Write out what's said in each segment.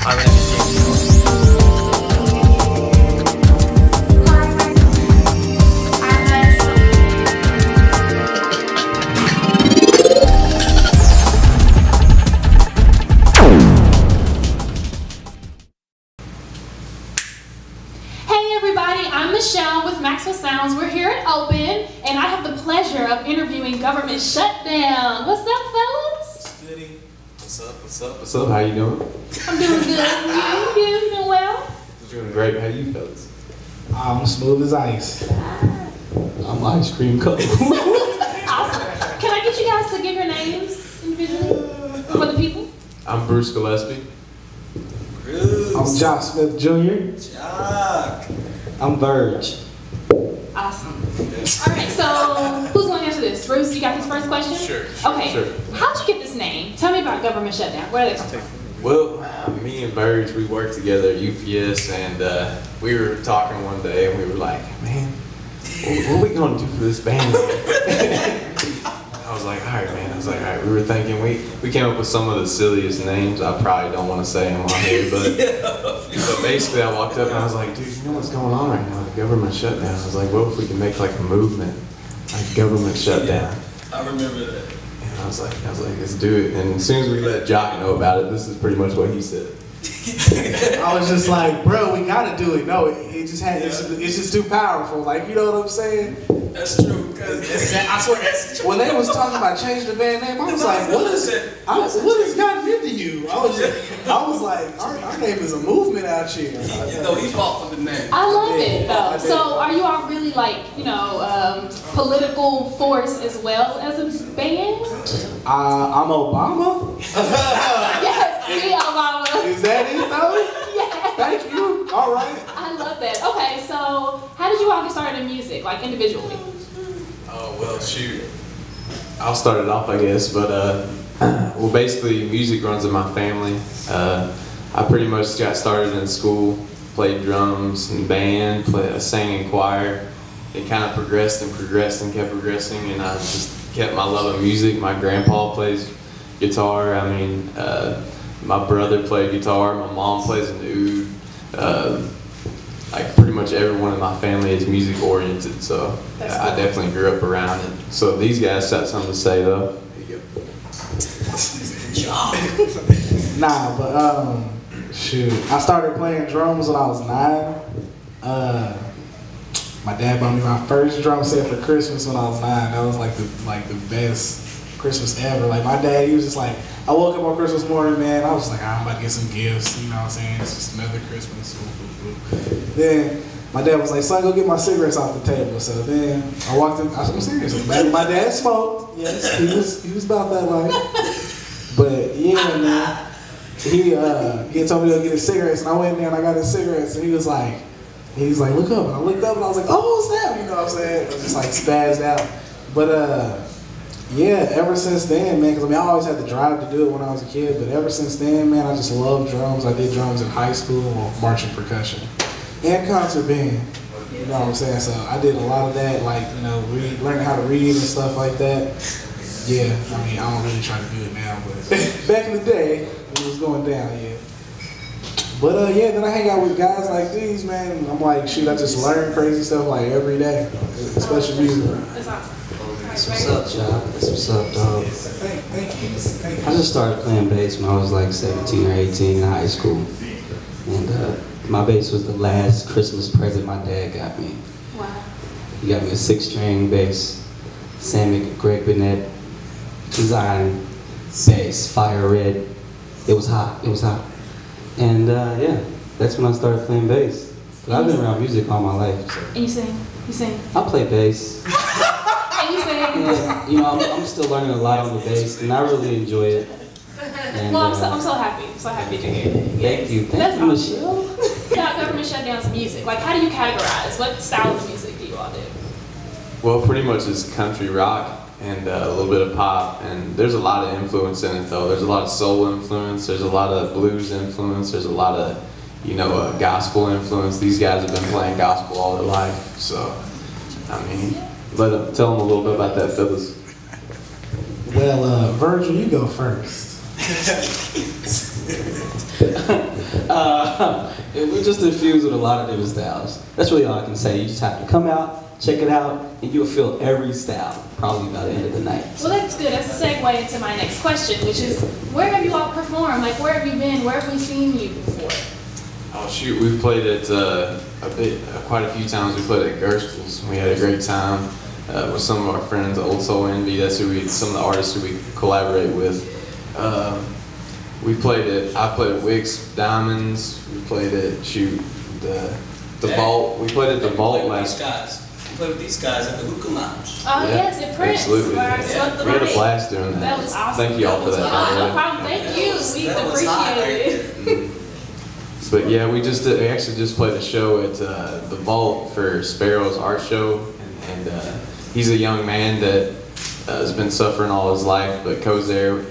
My name is James. I'm Michelle with Maxwellsounds. We're here at Open, and I have the pleasure of interviewing Government Shutdown. What's up, fellas? Goody. What's up? What's up? What's up? How you doing? I'm doing good. You doing well? Doing great. How you fellas? I'm smooth as ice. I'm ice cream cone. Awesome. Can I get you guys to give your names individually for the people? I'm Bruce Gillespie. Bruce. I'm Josh Smith Jr. Jock. I'm Verge. Awesome. All right, so who's going to answer this? Bruce, you got this first question? Sure. Okay. Sure. How'd you get this name? Tell me about Government Shutdown. Where did it come from? Well, me and Verge, we worked together at UPS, and we were talking one day, and we were like, man, what are we going to do for this band? I was like, all right, man. I was like, all right. We were thinking, we came up with some of the silliest names. I probably don't want to say them on here, but basically I walked up and I was like, dude, you know what's going on right now? The government shutdown. I was like, what if we can make like a movement, like government shutdown? I remember that. And I was like, let's do it. And as soon as we let Jock know about it, this is pretty much what he said. I was just like, bro, we gotta do it. No, it's just too powerful. Like, you know what I'm saying? That's true. I swear that's true. When they was talking about changing the band name, I was like, what has gotten into you? I was like, our name is a movement out here. You know, he fought for the name. I love it though. So are you all really like, you know, political force as well as a band? I'm Obama. Yes, Bee Obama. Is that it though? Yes. Thank you. All right. I love that. Okay, so how did you all get started in music, like individually? Oh, well, shoot. I'll start it off, I guess, but, well, basically, music runs in my family. I pretty much got started in school, played drums and band, sang in choir. It kind of progressed and progressed and kept progressing, and I just kept my love of music. My grandpa plays guitar. I mean, my brother played guitar. My mom plays an oud. Like pretty much everyone in my family is music oriented, so I definitely grew up around it. So these guys got something to say though. There you go. Nah, but shoot, I started playing drums when I was 9. My dad bought me my first drum set for Christmas when I was 9. That was like the best Christmas ever. Like my dad, he was just like, I woke up on Christmas morning, man, I was just like, I'm about to get some gifts, you know what I'm saying? It's just another Christmas. Then my dad was like, son, go get my cigarettes off the table. So then I walked in, I'm serious. My dad smoked. Yes, he was about that life. But yeah, man, he had told me to go get his cigarettes, and I went in there and I got his cigarettes, and he was like, look up. And I looked up and I was like, oh, snap, you know what I'm saying? I was just like spazzed out. But yeah, ever since then, man, because I mean, I always had the drive to do it when I was a kid, but ever since then, man, I just love drums. I did drums in high school, marching percussion, and concert band. You know what I'm saying? So I did a lot of that, like, you know, learning how to read and stuff like that. Yeah, I mean, I don't really try to do it now, but back in the day, it was going down, yeah. But yeah, then I hang out with guys like these, man, and I'm like, shoot, I just learn crazy stuff like every day, especially music. That's awesome. That's what's up, y'all. That's what's up, dog. Thank you. I just started playing bass when I was like 17 or 18 in high school. And my bass was the last Christmas present my dad got me. Wow. He got me a 6-string bass, Sam Greg Burnett design bass, fire red. It was hot. It was hot. And yeah, that's when I started playing bass. But I've been around music all my life. So. And you sing? You sing? I play bass. And you sing? Yeah, you know, I'm still learning a lot on the bass, and I really enjoy it. And, well, I'm so happy. So happy to hear it. Thank you. Thank you, Michelle. About Government Shutdown's music, like how do you categorize? What style of music do you all do? Well, pretty much it's country rock and a little bit of pop, and there's a lot of influence in it though. There's a lot of soul influence, there's a lot of blues influence, there's a lot of, you know, gospel influence. These guys have been playing gospel all their life, so, I mean, tell them a little bit about that, Phyllis. Well, Virgil, you go first. We're just infused with a lot of different styles. That's really all I can say. You just have to come out, check it out, and you'll feel every style probably by the end of the night. Well, that's good. That's a segue into my next question, which is, where have you all performed? Like, where have you been? Where have we seen you before? Oh shoot, we've played at quite a few times. We played at Gerstl's. We had a great time with some of our friends, Old Soul Envy. That's some of the artists who we collaborate with. I played at Wix Diamonds. We played at the Vault. We played at the Vault last. We played with these guys at the Hookah Lounge. Oh, yes, at Prince. Absolutely. Where I swept the We had a mic. blast doing that. That was awesome. Thank you all for that. Oh, no problem. Thank you. We appreciate it. But yeah, we actually just played a show at the Vault for Sparrow's art show, and he's a young man that has been suffering all his life, but Kozair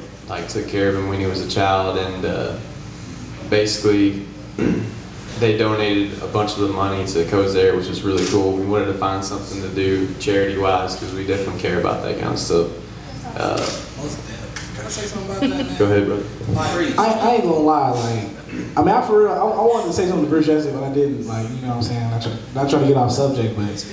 took care of him when he was a child, and basically they donated a bunch of the money to Kozair, which was really cool. We wanted to find something to do charity-wise because we definitely care about that kind of stuff. Can I say something about that, man? Go ahead, brother. I ain't gonna lie, I mean, for real, I wanted to say something to Bruce yesterday, but I didn't, you know what I'm saying? Not trying to get off subject, but,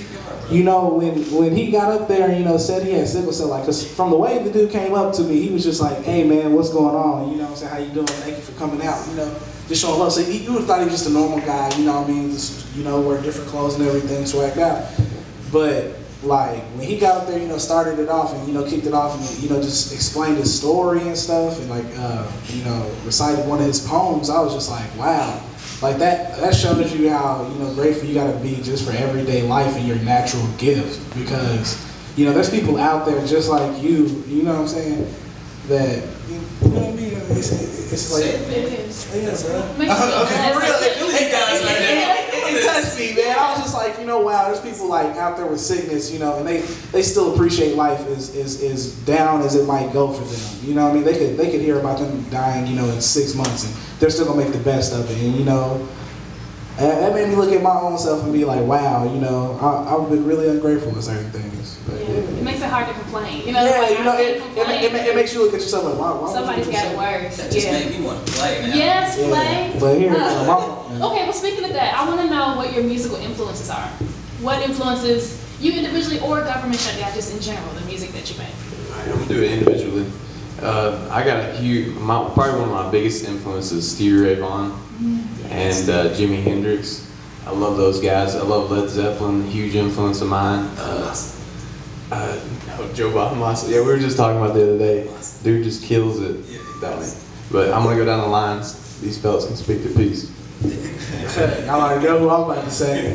you know, when he got up there and, said he had sickle cell, cause from the way the dude came up to me, he was just like, hey man, what's going on? You know what I'm saying? How you doing? Thank you for coming out, just showing love. So you would have thought he was just a normal guy, you know what I mean? Just, wear different clothes and everything, swagged out. But, when he got up there, started it off and, kicked it off and, just explained his story and stuff and recited one of his poems, I was just like, wow. That shows you how, grateful you gotta be just for everyday life and your natural gift. Because, there's people out there just like you know what I'm saying, that, you know what I mean? It's like, It is. yeah, bro. Makes me feel For real, they feel you guys like that. It touched me, man. I was just like, wow, there's people out there with sickness, and they still appreciate life as down as it might go for them. You know what I mean? They could hear about them dying, in 6 months, and they're still gonna make the best of it. And that made me look at my own self and be like, wow, I've been really ungrateful for certain things. But, Yeah. It makes it hard to complain. It makes you look at yourself like, wow, somebody's got it worse. That just made me want to play now. Yes, play. But here, Okay, well, speaking of that, I want to know what your musical influences are. What influences you individually or Government Shutdown, just in general, the music that you make? I'm gonna do it individually. I got probably one of my biggest influences, Stevie Ray Vaughan and Jimi Hendrix. I love those guys. I love Led Zeppelin, huge influence of mine. No, Joe Bonamassa. Yeah, we were just talking about the other day. Dude just kills it. But I'm gonna go down the lines. These fellas can speak to peace. Y'all already know who I'm about to say.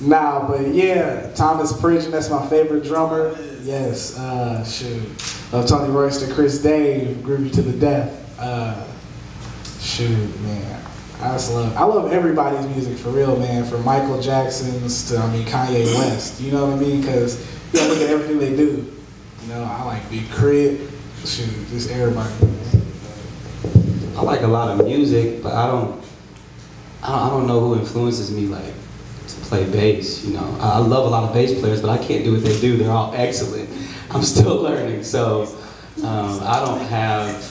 Nah, but yeah, Thomas Pridgeon, that's my favorite drummer. Yes, shoot. Love Tony Royster, Chris Dave, Groovy to the death. Shoot, man. I love everybody's music for real, man. From Michael Jackson's to, Kanye West. You know what I mean? Because you gotta look at everything they do. I like Big Crit. Shoot, just everybody, man. I like a lot of music, but I don't know who influences me to play bass. I love a lot of bass players, but I can't do what they do. They're all excellent. I'm still learning, so I don't have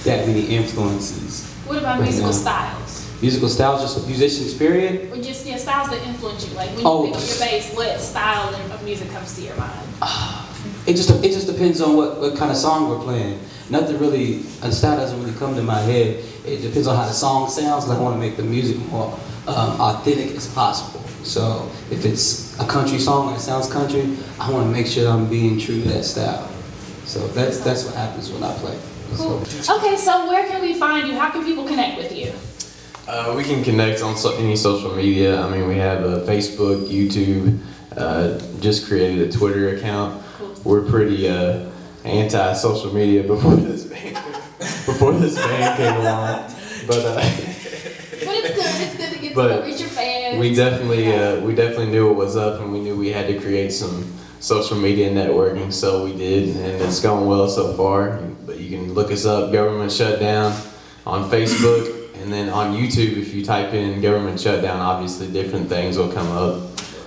that many influences. What about musical styles? Musical styles, just musicians, period? Or just styles that influence you. Like when you pick up your bass, what style of music comes to your mind? It just depends on what kind of song we're playing. Nothing really, a style doesn't really come to my head. It depends on how the song sounds. I want to make the music more authentic as possible. So if it's a country song and it sounds country, I want to make sure I'm being true to that style. So that's what happens when I play. Cool. Okay, so where can we find you? How can people connect with you? We can connect on any social media. We have Facebook, YouTube, just created a Twitter account. Cool. We're pretty anti-social media before this band came along. But it's good to get to reach your fans. We definitely knew what was up, and we knew we had to create some social media networking, so we did, and it's going well so far. But you can look us up, Government Shutdown, on Facebook, and then on YouTube, if you type in Government Shutdown, obviously different things will come up.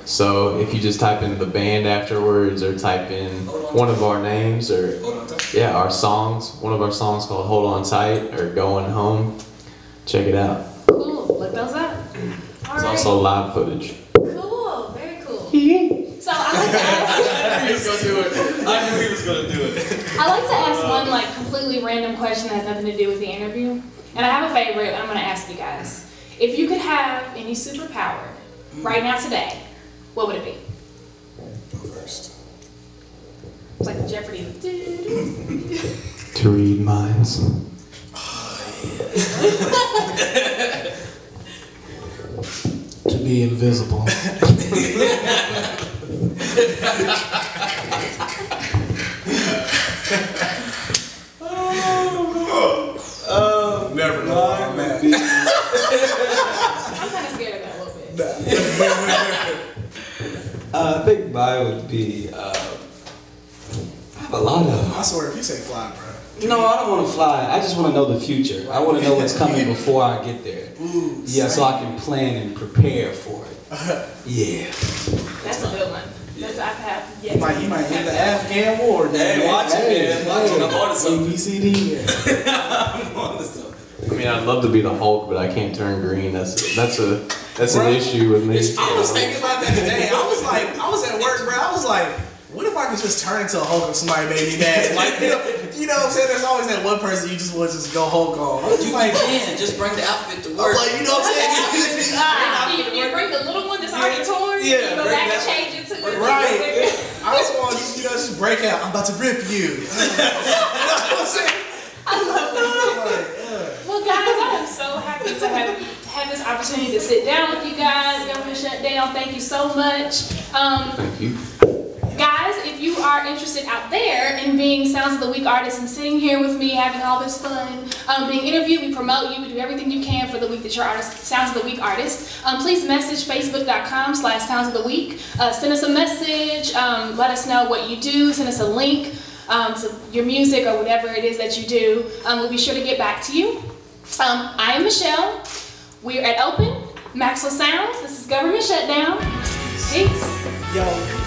So if you just type in the band afterwards, or type in one of our names, or our songs, one of our songs called Hold On Tight or Going Home, check it out. Cool. Look those up. All There's right. also live footage. Cool. Very cool. So I like to ask. He was gonna do it. I knew he was gonna do it. I like to ask one like completely random question that has nothing to do with the interview. And I have a favorite. I'm gonna ask you guys. If you could have any superpower right now today, what would it be? Go first. It's like Jeopardy. To read minds. To be invisible. Never know, man. I'm kind of scared of that a little bit. I think mine would be, I have a lot of. I swear, if you say fly, bro. No, I don't want to fly. I just want to know the future. I want to know what's coming before I get there. Ooh, Yeah, so I can plan and prepare for it. Yeah. That's a good one. That's I've had. You might hit the Afghan war. Hey, watch it, man. Watch it. I'm on to something. ABCD. I'm on to something. I mean, I'd love to be the Hulk, but I can't turn green. That's an issue with me. I was thinking about that today. I was at work, bro. I was like, what if I could just turn into a Hulk if somebody made me mad? Like, you know what I'm saying? There's always that one person you just want to just go Hulk on. You can just bring the outfit to work. Like, you know what I'm saying? You bring the little one that's already torn. Yeah, You go bring back and that- change it to the Right. I just want to, you know, just break out. I'm about to rip you. You know what I'm saying? Well, guys, I am so happy to have this opportunity to sit down with you guys. Government Shutdown, thank you so much. Thank you. Guys, if you are interested out there in being Sounds of the Week artists and sitting here with me having all this fun, being interviewed, we promote you, we do everything you can for the week that you're Sounds of the Week artist. Please message facebook.com/Sounds of the Week. Send us a message, let us know what you do, send us a link to your music or whatever it is that you do. We'll be sure to get back to you. I am Michelle. We're at Open, Maxwellsounds. This is Government Shutdown. Peace. Yo.